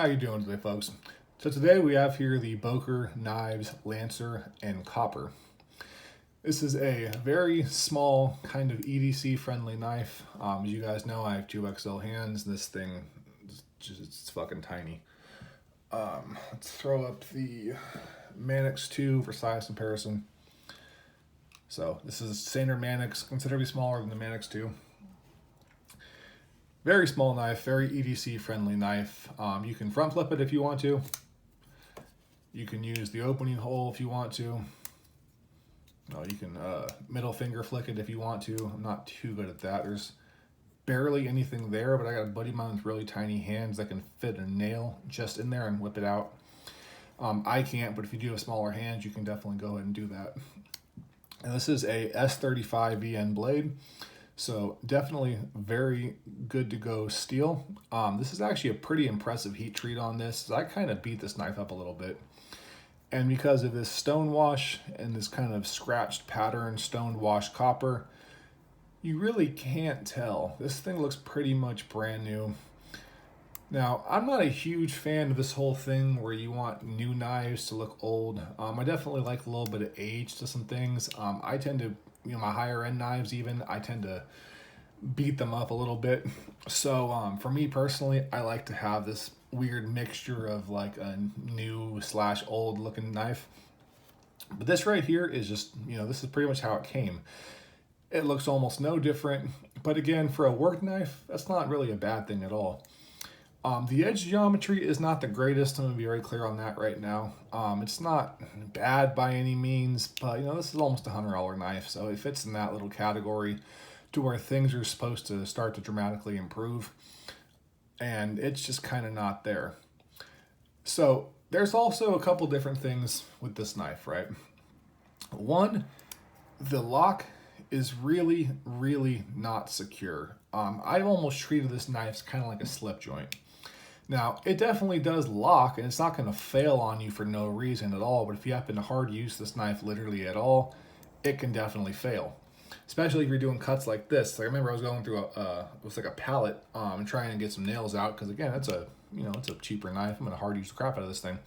How you doing today, folks? So today we have here the Boker Knives Lancer and Copper. This is a very small kind of EDC friendly knife. As you guys know, I have 2XL hands. This thing is it's fucking tiny. Let's throw up the Mannix 2 for size comparison. So this is standard Mannix, considerably smaller than the Mannix 2. Very small knife, very EDC friendly knife. You can front flip it if you want to. You can use the opening hole if you want to. You can middle finger flick it if you want to. I'm not too good at that. There's barely anything there, but I got a buddy of mine with really tiny hands that can fit a nail just in there and whip it out. I can't, but if you do have smaller hands, you can definitely go ahead and do that. And this is a S35 VN blade. So definitely very good to go steel. This is actually a pretty impressive heat treat on this. I kind of beat this knife up a little bit. And because of this stone wash and this kind of scratched pattern stone wash copper, you really can't tell. This thing looks pretty much brand new. Now, I'm not a huge fan of this whole thing where you want new knives to look old. I definitely like a little bit of age to some things. I tend to, my higher end knives even, I tend to beat them up a little bit. So for me personally, I like to have this weird mixture of like a new / old looking knife. But this right here is just, this is pretty much how it came. It looks almost no different. But again, for a work knife, that's not really a bad thing at all. The edge geometry is not the greatest. I'm going to be very clear on that right now. It's not bad by any means, but this is almost a $100 knife, so it fits in that little category to where things are supposed to start to dramatically improve, and it's just kind of not there. So there's also a couple different things with this knife, right? One, the lock is really, really not secure. I've almost treated this knife kind of like a slip joint. Now, it definitely does lock, and it's not going to fail on you for no reason at all, but if you happen to hard use this knife literally at all, it can definitely fail. Especially if you're doing cuts like this. I remember I was going through it was like a pallet and trying to get some nails out, because again, it's a cheaper knife. I'm going to hard use the crap out of this thing.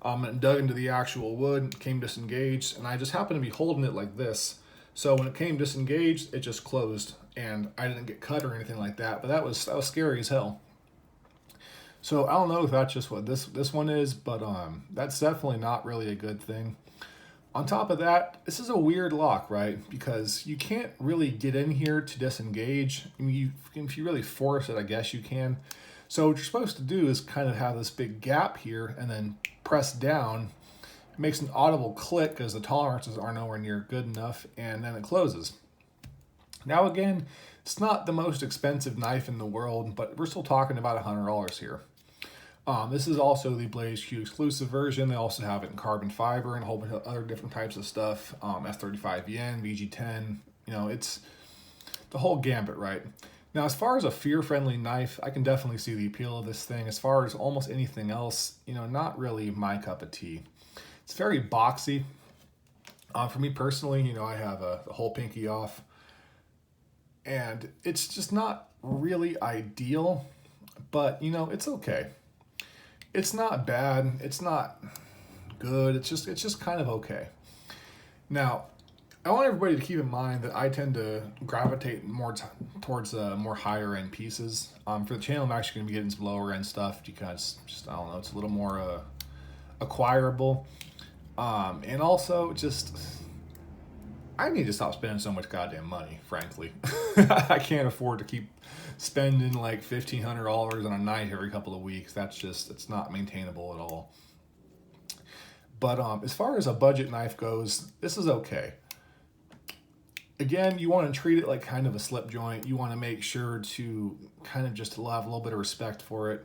And dug into the actual wood, came disengaged, and I just happened to be holding it like this. So when it came disengaged, it just closed, and I didn't get cut or anything like that, but that was scary as hell. So I don't know if that's just what this one is, but that's definitely not really a good thing. On top of that, this is a weird lock, right? Because you can't really get in here to disengage. I mean, if you really force it, I guess you can. So what you're supposed to do is kind of have this big gap here and then press down. It makes an audible click because the tolerances are nowhere near good enough, and then it closes. Now again, it's not the most expensive knife in the world, but we're still talking about $100 here. This is also the BHQ exclusive version. They also have it in carbon fiber and a whole bunch of other different types of stuff. S35VN, VG10, it's the whole gambit, right? Now, as far as a fear-friendly knife, I can definitely see the appeal of this thing. As far as almost anything else, not really my cup of tea. It's very boxy. For me personally, I have the whole pinky off, and it's just not really ideal, but it's okay. It's not bad. It's not good. It's just kind of okay. Now, I want everybody to keep in mind that I tend to gravitate more towards more higher end pieces. For the channel, I'm actually going to be getting some lower end stuff because I don't know, it's a little more acquirable. And also I need to stop spending so much goddamn money, frankly. I can't afford to keep spending like $1,500 on a knife every couple of weeks. It's not maintainable at all. But as far as a budget knife goes, this is okay. Again, you want to treat it like kind of a slip joint. You want to make sure to kind of just have a little bit of respect for it.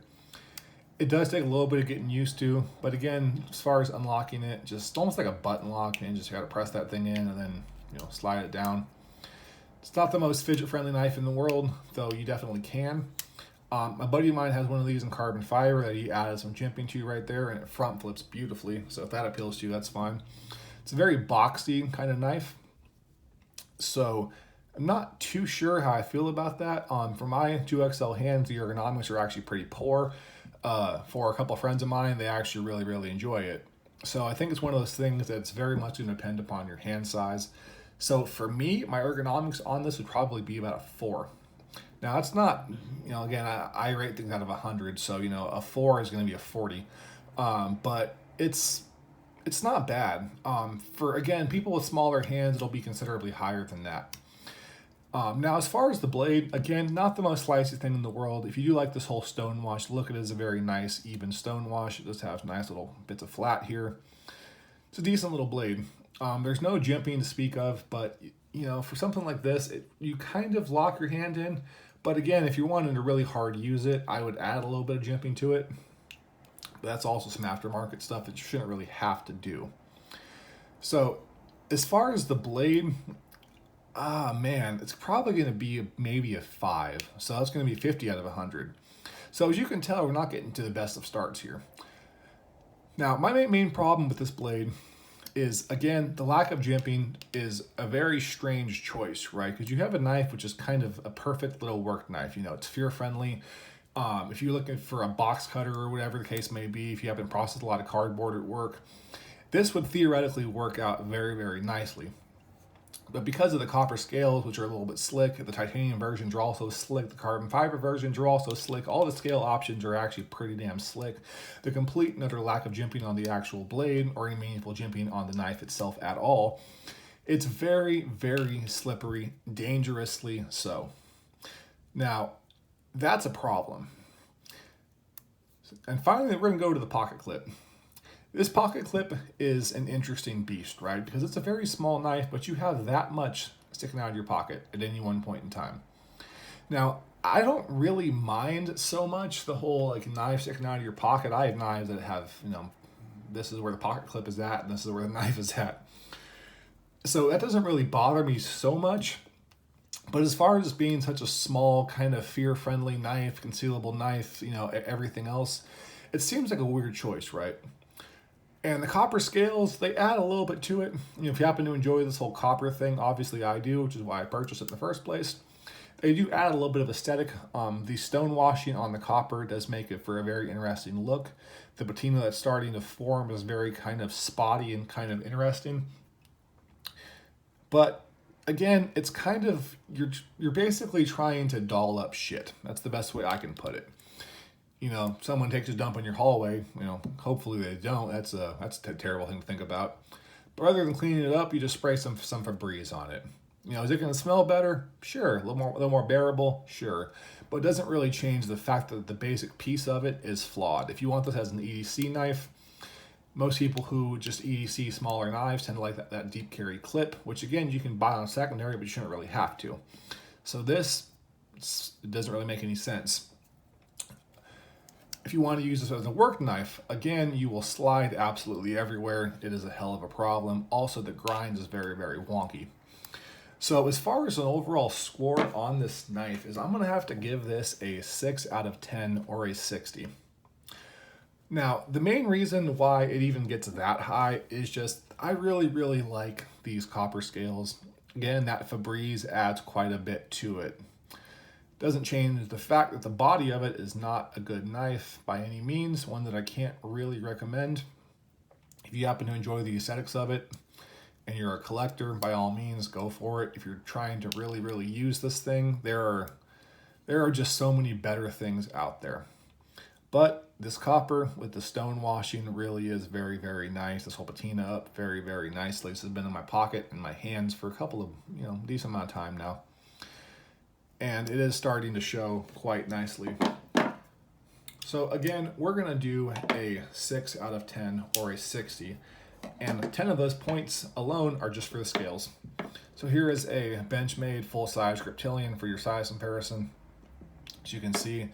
It does take a little bit of getting used to, but again, as far as unlocking it, just almost like a button lock, and just got to press that thing in and then slide it down. It's not the most fidget-friendly knife in the world, though you definitely can. A buddy of mine has one of these in carbon fiber that he added some jimping to right there, and it front flips beautifully. So if that appeals to you, that's fine. It's a very boxy kind of knife. So I'm not too sure how I feel about that. For my 2XL hands, the ergonomics are actually pretty poor. for a couple of friends of mine. They actually really, really enjoy it. So I think it's one of those things that's very much going to depend upon your hand size. So for me, my ergonomics on this would probably be about a 4. Now it's not, again, I rate things out of 100, so a 4 is going to be a 40, but it's not bad. For again, people with smaller hands, it'll be considerably higher than that. Now, as far as the blade, again, not the most slicey thing in the world. If you do like this whole stone wash, look at it as a very nice, even stone wash. It does have nice little bits of flat here. It's a decent little blade. There's no jimping to speak of, but for something like this, you kind of lock your hand in. But again, if you're wanting to really hard use it, I would add a little bit of jimping to it. But that's also some aftermarket stuff that you shouldn't really have to do. So as far as the blade, man, it's probably going to be maybe a 5. So that's going to be 50 out of 100. So as you can tell, we're not getting to the best of starts here. Now, my main problem with this blade is, again, the lack of jimping is a very strange choice, right? Because you have a knife which is kind of a perfect little work knife. It's fear friendly. If you're looking for a box cutter or whatever the case may be, if you haven't processed a lot of cardboard at work, this would theoretically work out very, very nicely. But because of the copper scales, which are a little bit slick, the titanium versions are also slick, the carbon fiber versions are also slick, all the scale options are actually pretty damn slick. The complete and utter lack of jimping on the actual blade, or any meaningful jimping on the knife itself at all, it's very, very slippery, dangerously so. Now, that's a problem. And finally, we're going to go to the pocket clip. This pocket clip is an interesting beast, right? Because it's a very small knife, but you have that much sticking out of your pocket at any one point in time. Now, I don't really mind so much the whole knife sticking out of your pocket. I have knives that have, this is where the pocket clip is at, and this is where the knife is at. So that doesn't really bother me so much. But as far as being such a small, kind of fear-friendly knife, concealable knife, everything else, it seems like a weird choice, right? And the copper scales, they add a little bit to it. If you happen to enjoy this whole copper thing, obviously I do, which is why I purchased it in the first place. They do add a little bit of aesthetic. The stone washing on the copper does make it for a very interesting look. The patina that's starting to form is very kind of spotty and kind of interesting. But again, it's kind of, you're basically trying to doll up shit. That's the best way I can put it. Someone takes a dump in your hallway, hopefully they don't. That's a terrible thing to think about. But rather than cleaning it up, you just spray some Febreze on it. Is it going to smell better? Sure. A little more bearable? Sure. But it doesn't really change the fact that the basic piece of it is flawed. If you want this as an EDC knife, most people who just EDC smaller knives tend to like that deep carry clip, which again, you can buy on secondary, but you shouldn't really have to. So this, it doesn't really make any sense. If you want to use this as a work knife, again, you will slide absolutely everywhere. It is a hell of a problem. Also, the grind is very, very wonky. So as far as an overall score on this knife is, I'm going to have to give this a 6 out of 10 or a 60. Now, the main reason why it even gets that high is just, I really, really like these copper scales. Again, that Febreze adds quite a bit to it. Doesn't change the fact that the body of it is not a good knife by any means, one that I can't really recommend. If you happen to enjoy the aesthetics of it and you're a collector, by all means, go for it. If you're trying to really, really use this thing, there are just so many better things out there. But this copper with the stone washing really is very, very nice. This whole patina up very, very nicely. This has been in my pocket and my hands for a couple of, decent amount of time now. And it is starting to show quite nicely. So again, we're gonna do a 6 out of 10 or a 60. And 10 of those points alone are just for the scales. So here is a Benchmade full-size Griptilian for your size comparison. As you can see,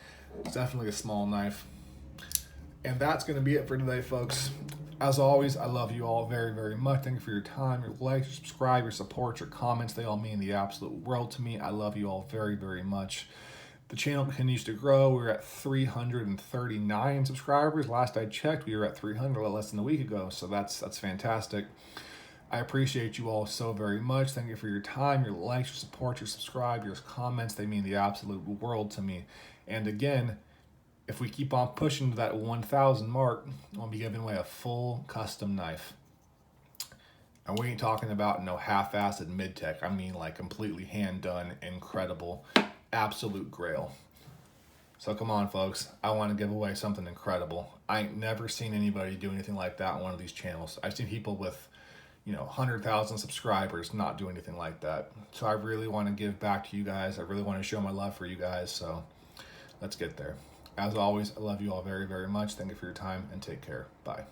it's definitely a small knife. And that's gonna be it for today, folks. As always, I love you all very, very much. Thank you for your time, your likes, your subscribe, your support, your comments. They all mean the absolute world to me. I love you all very, very much. The channel continues to grow. We're at 339 subscribers. Last I checked, we were at 300 less than a week ago. So that's fantastic. I appreciate you all so very much. Thank you for your time, your likes, your support, your subscribe, your comments. They mean the absolute world to me. And again, if we keep on pushing to that 1,000 mark, I'll be giving away a full custom knife. And we ain't talking about no half-assed mid-tech. I mean like completely hand-done, incredible, absolute grail. So come on, folks. I want to give away something incredible. I ain't never seen anybody do anything like that on one of these channels. I've seen people with, 100,000 subscribers not do anything like that. So I really want to give back to you guys. I really want to show my love for you guys. So let's get there. As always, I love you all very, very much. Thank you for your time and take care. Bye.